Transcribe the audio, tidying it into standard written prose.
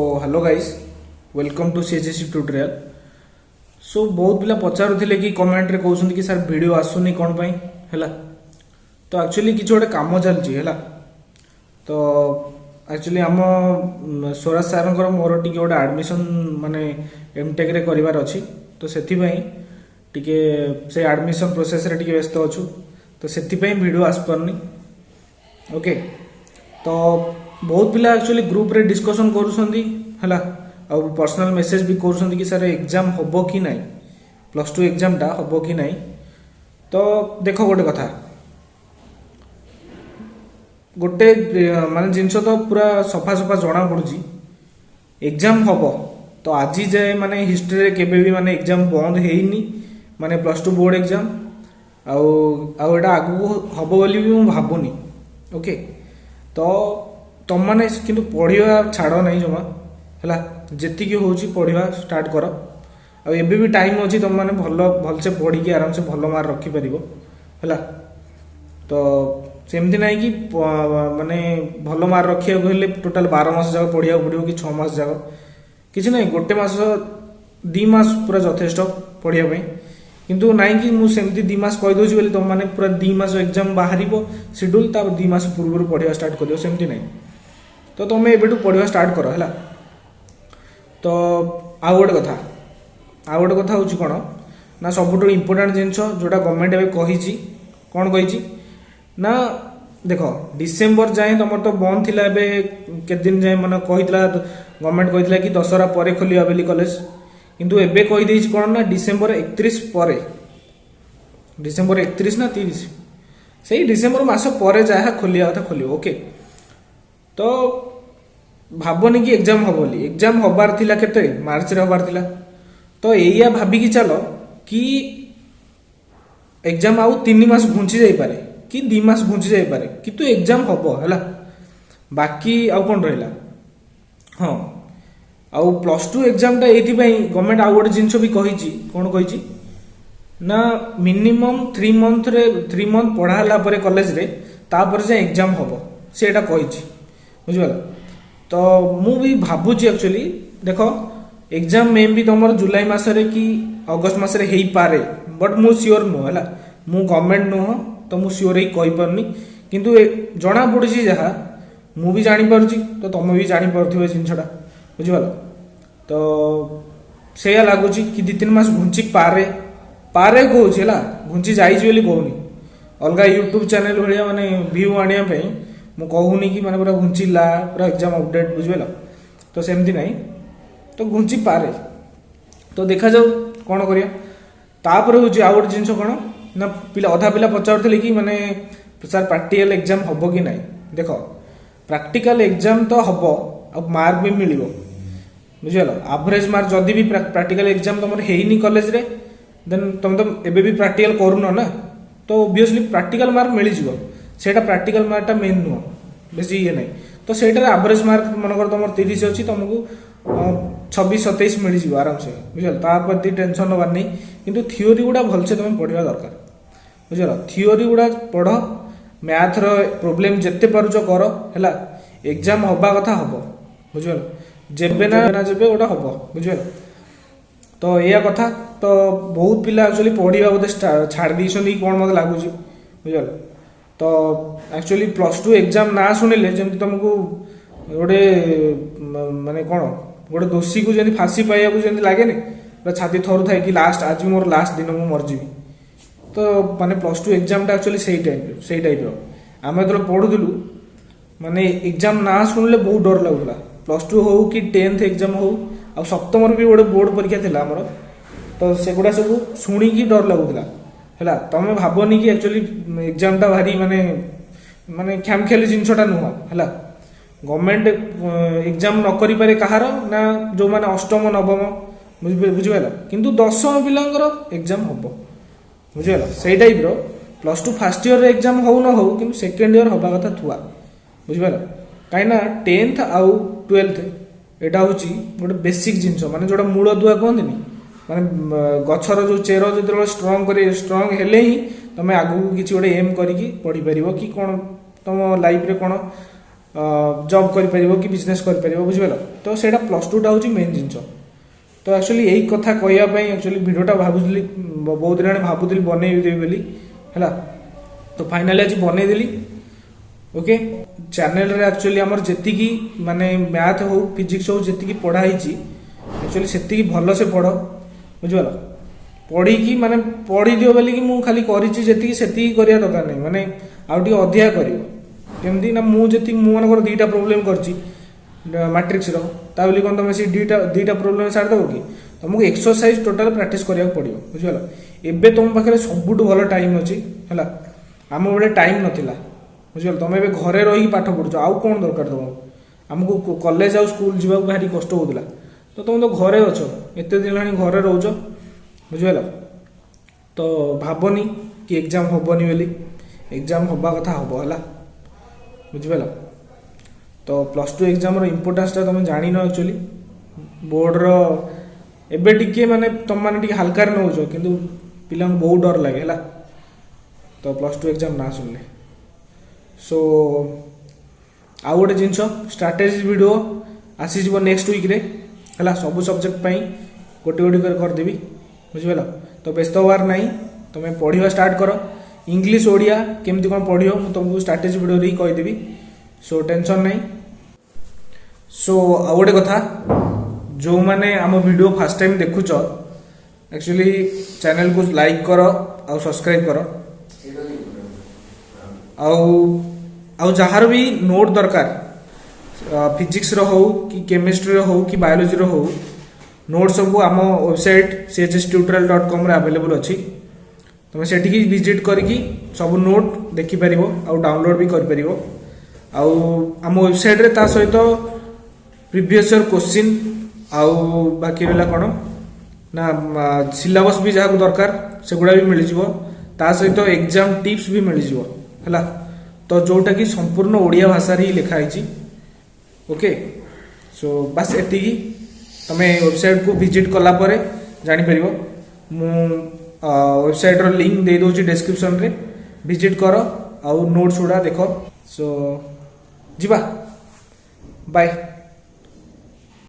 Hello guys, welcome to CHSE tutorial. So बहुत पिला पचारुथिले कि कमेंट रे कहउछन्ती कि सर वीडियो आसुनी कोन पई हैला। तो एक्चुअली किछ गोटे काम चलची हैला। तो एक्चुअली हम स्वराज सर मोर टिके गोटे एडमिशन माने एमटेक रे करिवार अछि। तो सेथि पई टिके से एडमिशन प्रोसेस रे टिके व्यस्त अछु। तो सेथि पई वीडियो आस परनी। ओके, तो बहुत पिला एक्चुअली ग्रुप रे डिस्कशन करूछन्ती हैला, आ पर्सनल मेसेज भी करूछन्ती कि सर एग्जाम होबो कि नाही, +2 एग्जाम टा होबो कि नाही। तो देखो गोटे कथा, गोटे माने जिंस तो पूरा सफा सफा जणा पड़ुची एग्जाम होबो। तो आज जाए माने हिस्ट्री रे केबे भी माने एग्जाम बंद हेइनी, माने +2 बोर्ड एग्जाम आउ एटा आगु होबो बोली भी मु भाबुनी। ओके, तो तुम मैंने कि पढ़ा छाड़ नहीं जमा है, जी हूँ पढ़ा स्टार्ट कर। एबे भी टाइम अच्छी तुम मैंने भलसे पढ़ी की आराम से भल मार्क रखिपर है। तो सेमती ना कि माने भल मार्क रखा टोटाल 12 मास जाक पढ़ा पड़ो कि 6 मास जाक किसी ना, गोटे मास 2 मास पूरा यथेष्ट पढ़ापी। किंतु नाई कि मुझे 2 मास कहीदे बोली तुम मैंने पूरा 2 मास एग्जाम बाहर शेड्यूल 2 मास पूर्व पढ़ा स्टार्ट कर सेमती ना। तो तुम एबेटू पढ़ा स्टार्ट कर है। तो आउ गोटे कथा हूँ कौन ना, सबुठ इम्पोर्टाट जिनस जोटा गवर्नमेंट एवं कही कौन कही ना, देख डिसेम्बर जाए तुम तो बंद थिला, के दिन जाए मैंने कही गवर्नमेंट कही कि दशहरा पर खोलिया बोली कॉलेज। किंतु एबे कही कौन ना डिसेम्बर 31 पर, डिसेम्बर 31 ना 30 से डिसेम्बर मास पर जहाँ खोलिया कथा खोलियो। ओके, तो भावनी कि एग्जाम हम बोली, एग्जाम हबार थिला केते मार्च रे हबार थिला। तो एया भाबिकी चलो कि एग्जाम आउ 3 मास घुंची जाई पारे कि 2 मास घुंची जाई पारे, किंतु एग्जाम हबो हैला। बाकी आउ कोन रहला, हां आउ +2 एग्जाम टा एथि पई गवर्नमेंट आउ गोटे जिंस भी कहिची कोन कहिची ना, मिनिमम 3 मंथ पढ़ाला परे कॉलेज रे तापर जे एग्जाम हबो सेटा कहिची बुझिबा। तो मु भी भाबुची एक्चुअली देख एग्जाम मे भी तुम जुलाई मसरे कि अगस्त मसरे हेई पारे, बट मु श्योर नुह है, मु गवर्नमेंट नुह तो मु श्योर ही कहि परनी। किंतु जना पड़ी जहाँ मु भी जानी पारुची, तो तुम भी जानी पारुथिबे जिनछटा बुझिबाल। तो सेया लागुची कि 2-3 मास घुंची पारे पारे कहूची है, घुंची जाइछि बोली कहूनी। अलगा यूट्यूब चैनल भाया माने व्यू आनिया पई मु कहूनी कि माने पूरा घुंचीला पूरा एग्जाम अपडेट बुझिबेला। तो सेमती नहीं, तो घुंची पारे। तो देखा जाऊ कौन करिया। तापर हूँ आउ गोटे जिनस कौन ना, पिला अधा पिला पचारुथिले कि माने सर प्रैक्टिकल एग्जाम हबो कि नहीं। देख प्रैक्टिकल एग्जाम तो हबो, अब मार्क भी मिलिबो बुझिगल। एवरेज मार्क जदि भी प्रैक्टिकल एग्जाम तुम हेइनी कॉलेज रे, देन तुम तो एबे भी प्रैक्टिकल करूनो ना, तो ऑब्वियसली प्रैक्टिकल मार्क मिल जिवो। सेटा प्रैक्टिकल मार्क टा मेन नुह, बेसी ये नहीं। तो सेटार एवरेज मार्क मनकर तुम 30 अच्छी तुमको 26-27 मिल जिवो आराम से बुझल। तापर दी टेंशन नबार नहीं। किंतु थियोरी गुडा भलसे तुम पढ़िया दरकार बुझल। थियोरी गुडा पढ़, मैथ रो प्रॉब्लम जत्ते पारुछ कर हैला। एग्जाम हबा कथा हबो बुझल, जेबे ना जेबे ओटा हबो बुझल। तो एया कथा। तो बहुत पिला एक्चुअली पढ़िया बोधे छाड़ दी कौन मत लगुच बुझल। तो एक्चुअली +2 एग्जाम ना शुणिले जमी तुमको गोटे माने कौन गोटे दोषी को जमी फांसी पाइबा जमी लगे छाती थरू थाए कि लास्ट आज मोर लास्ट दिन मु मरजीवी। तो माने +2 एग्जाम टा एक्चुअली से टाइप आम जो पढ़ुलु माने एग्जाम ना शुणिले बहुत डर लगुला। +2 हो कि 10th एग्जाम हो आ सप्तम भी गोटे बोर्ड परीक्षा थिला हमर। तो सेगुड़ा सब शुणिकी डर लगुला है। तुम भावनी कि एक्चुअली एग्जाम टा भारी माने माने ख्यामखेली जिनसटा नुह है। गवर्नमेंट एग्जाम न करि पारे कहार ना, जो माने अष्टम नवम बुझिपाल, किंतु 10वीं पिलांकर एग्जाम हबो बुझिपाल। सेई टाइप रो +2 फर्स्ट ईयर एग्जाम हो न हो, किंतु सेकेंड ईयर हबा कथा थुआ बुझिपाल। कहीं 10th आउ 12th एटा होची गोटे बेसिक जिनस, माने जोटा मूल दुआ कहंदिनी, माने गछर जो चेर जो स्ट्रंग हेले ही तुम आगू किसी गोटे एम करिकी पढ़ी पारिबो कि कौन तुम लाइफ रे कौन जॉब कर परिबो कि बिजनेस कर परिबो बुझिबेला तो सेटा प्लस 2 टा होची मेन जिंस तो एक्चुअली यही कथा कहया पई एक्चुअली वीडियोटा भाबुली बहुत दिन भाबुली बनै देबी बोली हैला तो फाइनली आज बनै देली ओके चैनल रे एक्चुअली हमर जेति की माने मैथ हो फिजिक्स हो जेति की पढ़ाई छी एक्चुअली सेति की भलो से पढ़ो बुझिबला पढ़ी की माने पढ़ी दियो बोली कि मु खाली करी छी जेति की सेति की करिया दरकार नै माने आउटी अधिया करियो केमदी ना मु जेति मु मानकर दुईटा प्रॉब्लम करची मैट्रिक्स रो ता बोली कोन तमे सी दुईटा प्रॉब्लम सार दबो कि तुमको एक्सरसाइज टोटल प्रैक्टिस करिया पड़ियो बुझिबला एबे तुम पाखरे सबुटु भलो टाइम अछि हैला आम बेले टाइम नथिला बुझिबला तुम एबे घरे रही पाठ पढुछ आउ कोन दरकार तुमको हमको कॉलेज आउ स्कूल जीवा भारी कष्ट होउतला तो तुम तो घरे अछो एते दिन लानी घरे रहउछ बुझिबला तो भाबनी कि एग्जाम होबनी बोली एग्जाम होबा कथा होबो हला बुझिबला तो प्लस 2 एग्जाम रो इंपोर्टेंस ता तुम जानि न एक्चुअली बोर्ड रो एबे टिके माने तुम माने टिके हल्का रे नउछ किंतु पिला बहुत डर लागे हला तो प्लस 2 एग्जाम ना सुनले सो आउ गोटे जिनस स्ट्राटेजी वीडियो आसी जीव नेक्स्ट वीक रे हला सब सब्जेक्ट पई गोटे गोटे कर देबी बुझिबला तो व्यस्त होवार नाही तुम पढ़िवा स्टार्ट करो इंग्लिश ओडिया केमती कोन पढ़ियो मु तुमको स्ट्राटेजी वीडियो रे कहि देबी सो टेंशन नाही सो आउ गोटे कथा जो माने आम वीडियो फर्स्ट टाइम देखुच एक्चुअली चैनल को लाइक करो आ सब्सक्राइब करो आउ जहार भी नोट दरकार फिजिक्स रो हो कि केमिस्ट्री रो हो कि बायोलॉजी रो हो नोट सब आम वेबसाइट chstutorial.com रे अवेलेबल अछि तुम सेठी विजिट करके सब नोट देखि परिबो आउ डाउनलोड भी कर परिबो आउ आम वेबसाइट रे ता सहित प्रीवियस ईयर क्वेश्चन आउ बाकी रहला कोन ना सिलेबस भी जहा दरकार सेगुडा भी मिल जिवो ता सहित एग्जाम टिप्स भी मिल जिवो हला तो जोटा कि संपूर्ण ओडिया भाषा रे लिखा है ओके सो बस एति तमे वेबसाइट को विजिट कला परे जानि परिबो मु वेबसाइट रो लिंक दे दोची डिस्क्रिप्शन रे विजिट करो आउ नोट्स उडा देखो सो जीवा बाय।